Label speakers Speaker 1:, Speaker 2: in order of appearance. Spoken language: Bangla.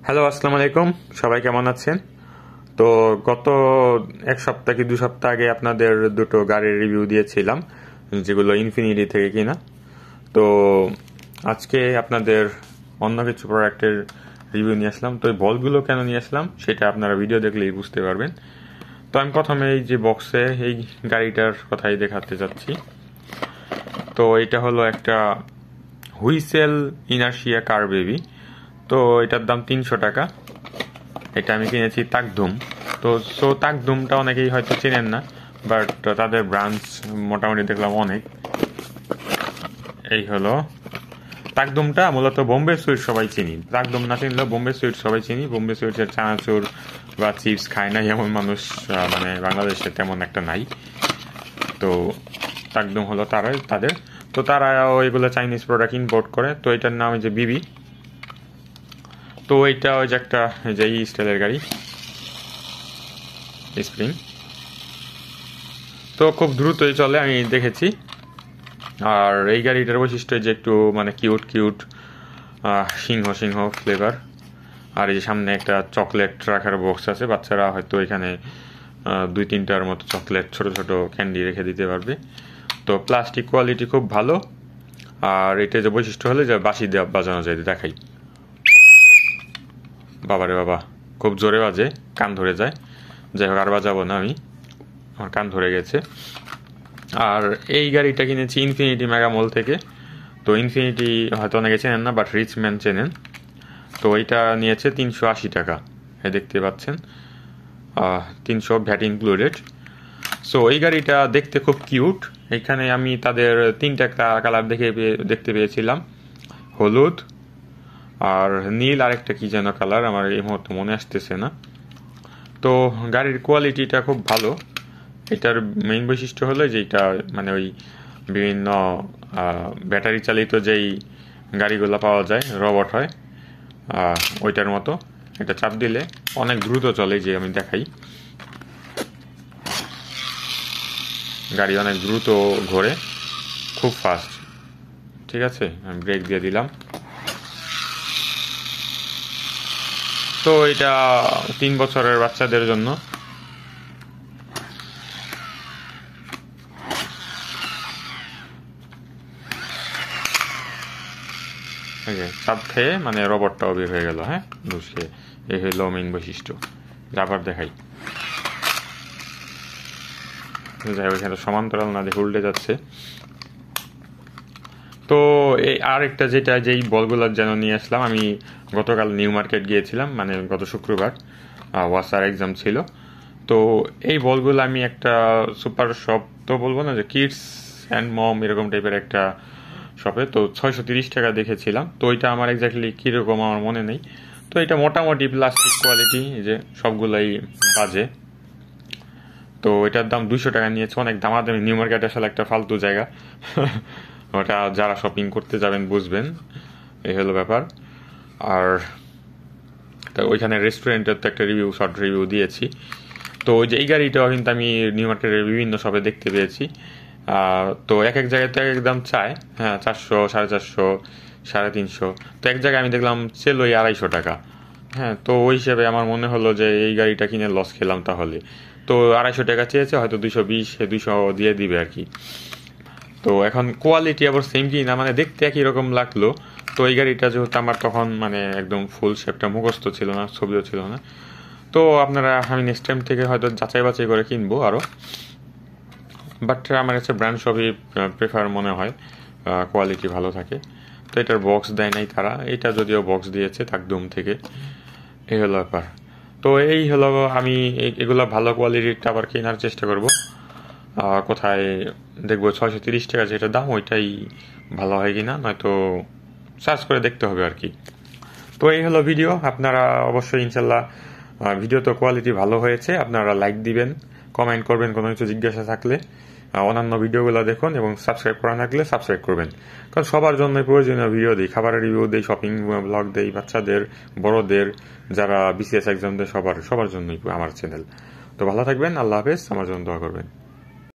Speaker 1: হ্যালো, আসসালামু আলাইকুম। সবাই কেমন আছেন? তো গত এক সপ্তাহ কি 2 সপ্তাহ আগে আপনাদের দুটো গাড়ির রিভিউ দিয়েছিলাম, যেগুলো ইনফিনিটি থেকে কিনা। তো আজকে আপনাদের অন্য কিছু প্রোডাক্টের রিভিউ নিয়ে আসলাম। তো এই বলগুলো কেন নিয়ে আসলাম সেটা আপনারা ভিডিও দেখলেই বুঝতে পারবেন। তো আমি প্রথমে এই যে বক্সে এই গাড়িটার কথাই দেখাতে চাচ্ছি। তো এটা হলো একটা হুইসেল ইনার্শিয়া কার বেবি। তো এটার দাম 300 টাকা। এটা আমি কিনেছি তাকদুম। তো তাকদুমটা অনেকেই হয়তো চেনেন না, বাট তাদের ব্রাঞ্চ মোটামুটি দেখলাম অনেক। এই হলো তাকদুমটা, মূলত বোম্বে সুইট সবাই চিনি। তাকদুম না চিনলেও বোম্বে সুইট সবাই চিনি। বোম্বে সুইটের চানাচুর বা চিপস খায় না এমন মানুষ মানে বাংলাদেশে তেমন একটা নাই। তো তাকদুম হলো তাদের। তো তারা এগুলো চাইনিজ প্রোডাক্ট ইম্পোর্ট করে। তো এটার নাম যে বিবি। তো এইটা ওই যে একটা যে স্টাইলের গাড়ি স্প্রিং। তো খুব দ্রুতই চলে, আমি দেখেছি। আর এই গাড়িটার বৈশিষ্ট্য যে একটু মানে কিউট কিউট সিংহ সিংহ ফ্লেভার। আর এই যে সামনে একটা চকলেট রাখার বক্স আছে, বাচ্চারা হয়তো এখানে 2-3টার মতো চকলেট ছোট ছোট ক্যান্ডি রেখে দিতে পারবে। তো প্লাস্টিক কোয়ালিটি খুব ভালো। আর এটা যে বৈশিষ্ট্য হলে যে বাঁশি দিয়ে বাজানো যায়, দেখাই। বাবারে বাবা, খুব জোরে বাজে, কান ধরে যায়। যাই হোক, আর বাজাবো না আমি, আমার কান ধরে গেছে। আর এই গাড়িটা কিনেছি ইনফিনিটি মেগা মল থেকে। তো ইনফিনিটি হয়তো অনেকে চেনেন না, বাট রিচম্যান চেনেন। তো এইটা নিয়েছে 380 টাকা, দেখতে পাচ্ছেন, 300 ভ্যাট ইনক্লুডেড। সো এই গাড়িটা দেখতে খুব কিউট। এখানে আমি তাদের 3টা কালার দেখতে পেয়েছিলাম, হলুদ আর নীল, আরেকটা কি যেন কালার, আমার এই মুহূর্তে মনে আসতেছে না। তো গাড়ির কোয়ালিটিটা খুব ভালো। এটার মেইন বৈশিষ্ট্য হলো যে এটা মানে ওই বিভিন্ন ব্যাটারি চালিত যেই গাড়িগুলো পাওয়া যায়, রবট হয়, ওইটার মতো। এটা চাপ দিলে অনেক দ্রুত চলে, যে আমি দেখাই। গাড়ি অনেক দ্রুত ঘোরে, খুব ফাস্ট। ঠিক আছে, আমি ব্রেক দিয়ে দিলাম। তো এটা 3 বছরের বাচ্চাদের জন্য। চাপ খেয়ে মানে রবটটাও বের হয়ে গেল। হ্যাঁ, বুঝে। এই হইল মেইন বৈশিষ্ট্য। আবার দেখাই। যাই হোক, এখানে সমান্তরাল না দেখে উল্টে যাচ্ছে। তো এই আরেকটা যেই বলগুলোর যেন নিয়ে আসলাম, আমি গতকাল নিউ মার্কেট গিয়েছিলাম, মানে গত শুক্রবার, ওয়াসার এক্সাম ছিল। তো এই বলগুলো আমি একটা সুপার শপ তো বলবো না, যে কিডস অ্যান্ড মম এরকম টাইপের একটা শপে। তো 630 টাকা দেখেছিলাম। তো ওইটা আমার এক্স্যাক্টলি কীরকম আমার মনে নেই। তো এটা মোটামুটি প্লাস্টিক কোয়ালিটি, যে সবগুলাই বাজে। তো এটার দাম 200 টাকা নিয়েছে, অনেক দামাদামি। নিউ মার্কেট আসলে একটা ফালতু জায়গা। ওটা যারা শপিং করতে যাবেন বুঝবেন, এই হলো ব্যাপার। আর ওইখানে রেস্টুরেন্টের তো একটা শর্ট রিভিউ দিয়েছি। তো ওই যে এই গাড়িটাও কিন্তু আমি নিউ মার্কেটের বিভিন্ন শপে দেখতে পেয়েছি। তো এক জায়গায় তো এক দাম চায়, হ্যাঁ, 400, 450, 350। তো এক জায়গায় আমি দেখলাম চেলোই 250 টাকা। হ্যাঁ, তো ওই হিসেবে আমার মনে হলো যে এই গাড়িটা কিনে লস খেলাম তাহলে। তো 250 টাকা চেয়েছে, হয়তো 220, 200 দিয়ে দিবে আর কি। তো এখন কোয়ালিটি আবার সেম কি না, মানে দেখতে একই রকম লাগলো। তো এই গাড়িটা যেহেতু আমার তখন মানে একদম ফুল শেপটা মুখস্থ ছিল না, ছবিও ছিল না। তো আপনারা, আমি নেক্সট টাইম থেকে হয়তো যাচাই বাছাই করে কিনবো আরও। বাট আমার কাছে ব্র্যান্ড শপই প্রেফার মনে হয়, কোয়ালিটি ভালো থাকে। তো এটার বক্স দেয় নাই তারা, এটা যদিও বক্স দিয়েছে তাকদুম থেকে। এই হলো ব্যাপার। তো এই হলো, আমি এগুলো ভালো কোয়ালিটিটা আবার কেনার চেষ্টা করব। কোথায় দেখবো 630 টাকা যেটা দাম, ওইটাই ভালো হয় কিনা, নয়তো সার্চ করে দেখতে হবে আর কি। তো এই হলো ভিডিও। আপনারা অবশ্যই ইনশাল্লাহ ভিডিও তো কোয়ালিটি ভালো হয়েছে, আপনারা লাইক দিবেন, কমেন্ট করবেন কোনো কিছু জিজ্ঞাসা থাকলে। অন্যান্য ভিডিওগুলো দেখুন এবং সাবস্ক্রাইব করা থাকলে সাবস্ক্রাইব করবেন, কারণ সবার জন্য প্রয়োজনীয় ভিডিও দিই। খাবারের রিভিউ দিই, শপিং ব্লগ দিই, বাচ্চাদের, বড়দের, যারা বিসিএস এক্সাম দেয়, সবার জন্যই আমার চ্যানেল। তো ভালো থাকবেন, আল্লাহ হাফেজ, আমার জন্য দোয়া করবেন।